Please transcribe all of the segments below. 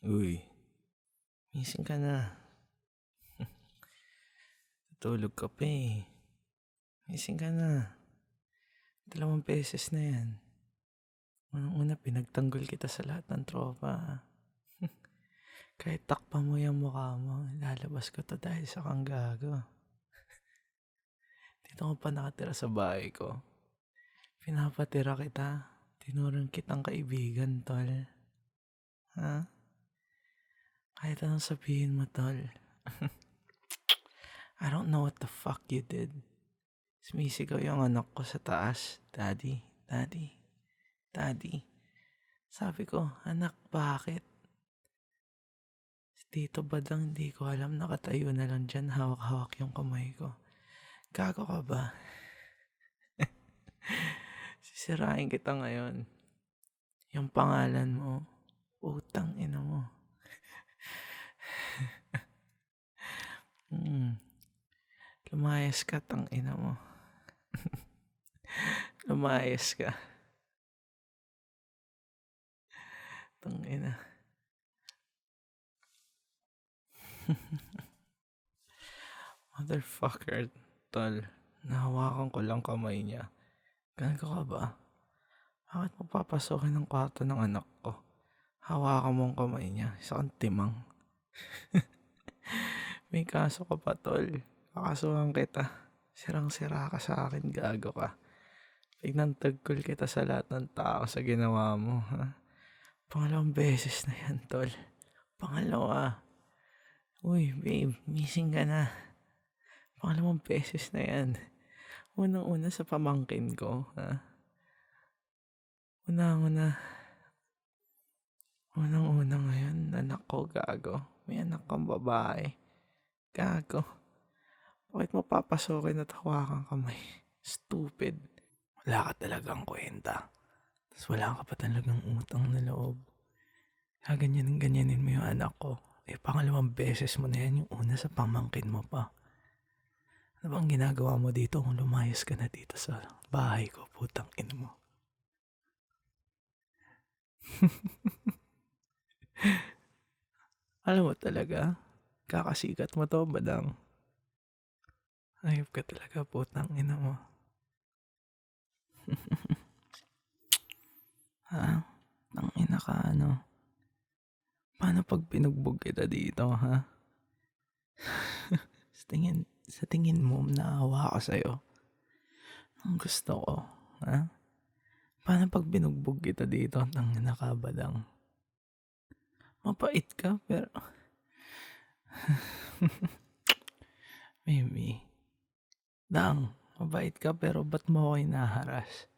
Uy, gising ka na. Tutulog ka pa eh. Gising ka na. 2 beses na yan. Unang-una, pinagtanggol kita sa lahat ng tropa. Kahit takpa mo yung mukha mo, lalabas ko to dahil sa kang gago. Dito ko pa nakatira sa bahay ko. Pinapatira kita. Tinurong kitang kaibigan, tol. Ha? Kahit anong sabihin mo, tol. I don't know what the fuck you did. Sumisigaw yung anak ko sa taas. Daddy, daddy, daddy. Sabi ko, anak, bakit? Si Tito Badang, hindi ko alam, nakatayo na lang dyan, hawak-hawak yung kamay ko. Gago ka ba? Sisirain kita ngayon. Yung pangalan mo, utang ina mo. Lumayas ka, tang ina mo. Lumayas ka. Tang ina. Motherfucker, tol. Nahawakan ko lang kamay niya. Gago ka ba? Bakit mo papasokin ang kwarto ng anak ko? Hawakan mo ang kamay niya. Isa kang timang. May kaso ka pa, tol. Kakasuhan kita. Sirang-sira ka sa akin, gago ka. Pinantagkol kita sa lahat ng tao sa ginawa mo, ha? Pangalawang beses na yan, tol. Pangalawa. Uy, babe, missing ka na. Pangalawang beses na yan. Unang-una sa pamangkin ko, ha? Unang-una ngayon, anak ko, gago. May anak kang babae. Gago. Bakit mo papasokin at hawakan kamay? Stupid. Wala ka talagang kwenta. Tapos wala ka pa talagang utang na loob. Ganyanin mo yung anak ko. Pangalawang beses mo na yan, yung una sa pamangkin mo pa. Ano bang ginagawa mo dito kung lumayas ka na dito sa bahay ko, putang ina mo? Alam mo talaga, kakasikat mo to, badang. Ayop ka talaga, putang ina mo. Ha? Tang ina ka, ano? Paano pag pinugbog kita dito, ha? sa tingin mo, naawa ako sa'yo. Ang gusto ko, ha? Paano pag binugbog kita dito, tang ina ka, badang? Mapait ka, pero... Maybe. Dang, mabait ka, pero ba't mo ako hinaharas?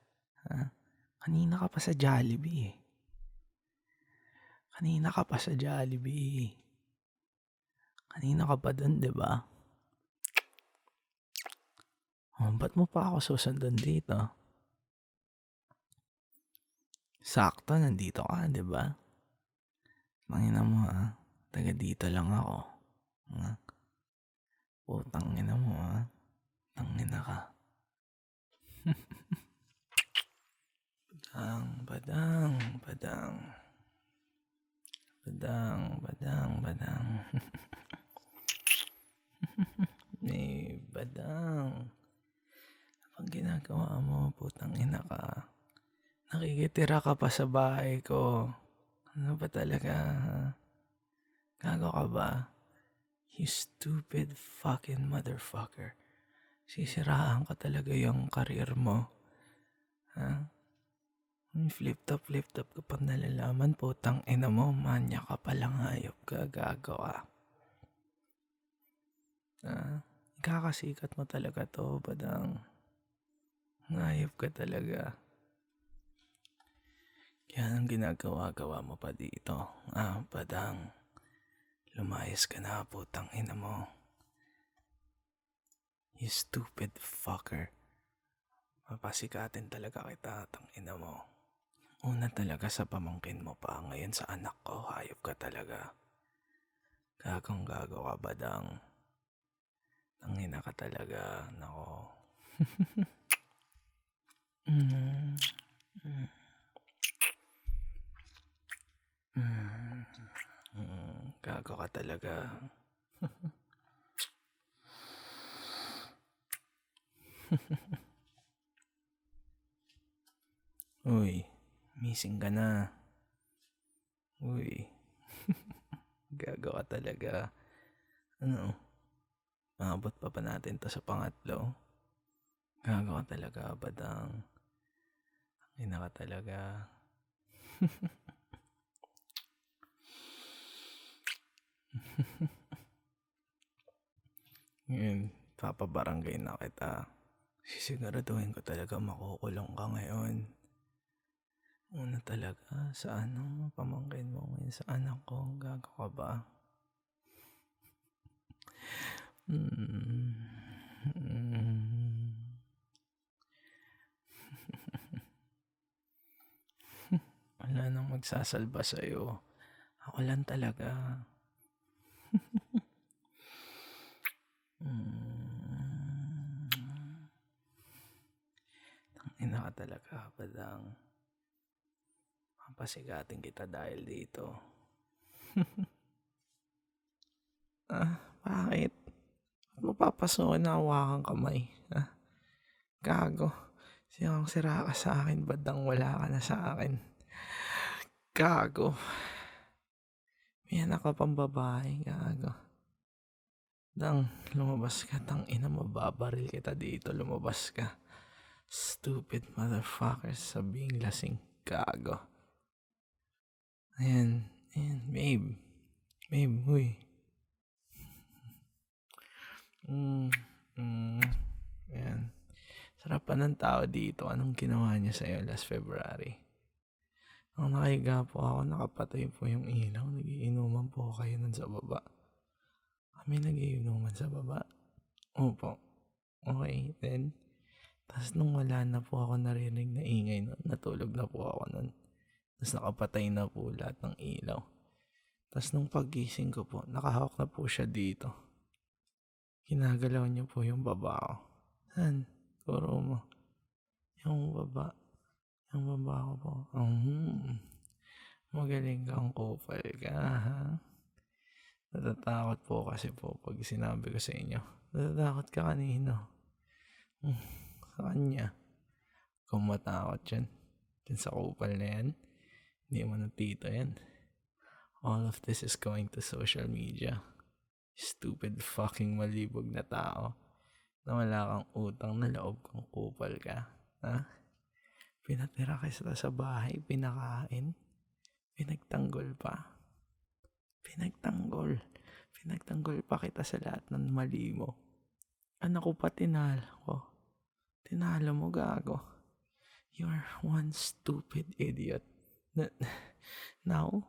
Ha? Kanina ka pa sa Jollibee. Kanina ka pa dun, diba? Ba't mo pa ako susundan dito? Sakto, nandito ka, diba? Tangina mo, ha? Taga dito lang ako. Ha? Putang ina mo, ha? Tangina ka. Badang. Badang. Ang ginagawa mo, putang ina ka. Nakikitira ka pa sa bahay ko. Ano ba talaga, ha? Gago ka ba? You stupid fucking motherfucker. Sisiraan ka talaga yung career mo. Ha? Flip top ka pag nalalaman, putang ina mo, manya ka palang, hayop ka, gago ka. Ikakasikat mo talaga to, badang. Hayop ka talaga. Yan ang ginagawa mo pa dito. Badang. Lumayas ka na, putang ina mo. You stupid fucker. Papasikatin talaga kita, tang ina mo. Una talaga sa pamangkin mo pa, ngayon sa anak ko, hayop ka talaga. Gagong gago ka, badang. Tangina ka talaga, nako. Gago ka talaga. Uy, missing ka na. Uy, gago ka talaga. Ano? Maabot pa natin to sa pangatlo? Gago ka talaga, badang. Ina ka talaga. Ngayon, papabarangay na kita. Sisiguraduhin ko talaga makukulong ka ngayon. Una talaga, sa pamangkin mo ngayon sa anak ko, gago ka ba? Wala nang magsasalba sa'yo. Ako lang talaga. Tangina ka talaga, badang. Papasigatin kita dahil dito. Bakit? Mapapasokan na hawakan kamay. Gago. Siyang sira ka sa akin, badang wala ka na sa akin. Gago. May anak ka pang babae, gago. Dang, lumabas ka, tangina, mababaril kita dito, lumabas ka. Stupid motherfuckers, sabing lasing, gago. Ayan, babe. Babe, huy. Ayan. Sarap pa ng tao dito. Anong ginawa niya sa'yo last February? Nung nakahiga po ako, nakapatay po yung ilaw. Nagiinuman po kayo nun sa baba. Kami nagiinuman sa baba. Opo. Okay, then. Tapos nung wala na po ako narinig na ingay nun, natulog na po ako nun. Tapos nakapatay na po lahat ng ilaw. Tapos nung paggising ko po, nakahawak na po siya dito. Ginagalaw niyo po yung baba ko. Saan? Turo mo. Yung baba. Yung baba ko po. Magaling kang kupal ka, ha? Natatakot po kasi po pag sinabi ko sa inyo. Natatakot ka kanino? Sa kanya. Kung matakot yan. Yan sa kupal na yan. Hindi mo na tito yan. All of this is going to social media. Stupid fucking malibog na tao. Na wala kang utang na loob kang kupal ka. Ha? Pinatira ka sa bahay, pinakain. Pinagtanggol pa. Pinagtanggol pa kita sa lahat ng mali mo. Anak ko pa tinalo ko. Tinalo mo, gago. You're one stupid idiot. Now,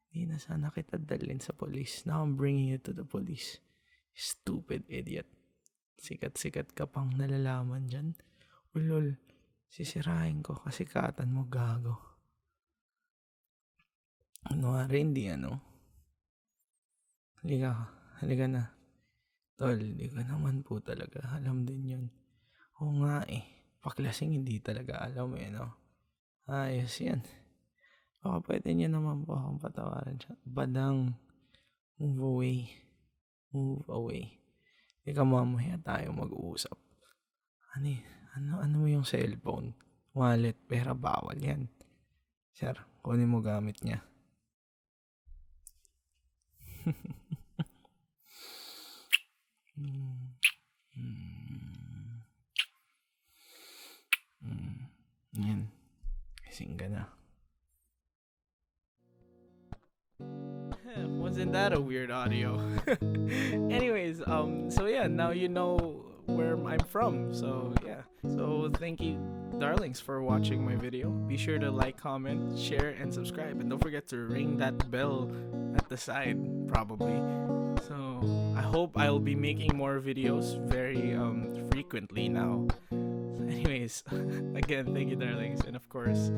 hindi na sana kita dalhin sa police. Now I'm bringing you to the police. Stupid idiot. Sikat-sikat ka pang nalalaman dyan. Ulol, sisirahin ko kasi kasikatan mo, gago. Ano nga rin, Halika na. Tol, hindi ka naman po talaga alam din yun. Oo nga paklasing hindi talaga alam Ayos yan. Baka pwede niya naman po akong patawaran siya. Badang, move away. Ika mamaya tayo mag-uusap. Ano mo yung cellphone? Wallet, pera, bawal yan. Sir, kunin mo gamit niya. Yan. Kasing ka na. Wasn't that a weird audio? Anyways, so yeah, now you know where I'm from. So yeah. So thank you, darlings, for watching my video. Be sure to like, comment, share, and subscribe. And don't forget to ring that bell at the side, probably. So I hope I'll be making more videos very frequently now. So anyways, again, thank you, darlings. And of course,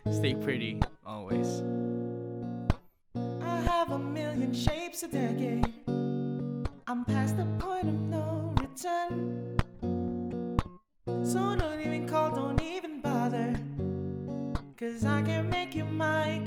stay pretty always. I have a million shapes a decade. I'm past the point of no return. So don't even call, don't even bother. 'Cause I can make you my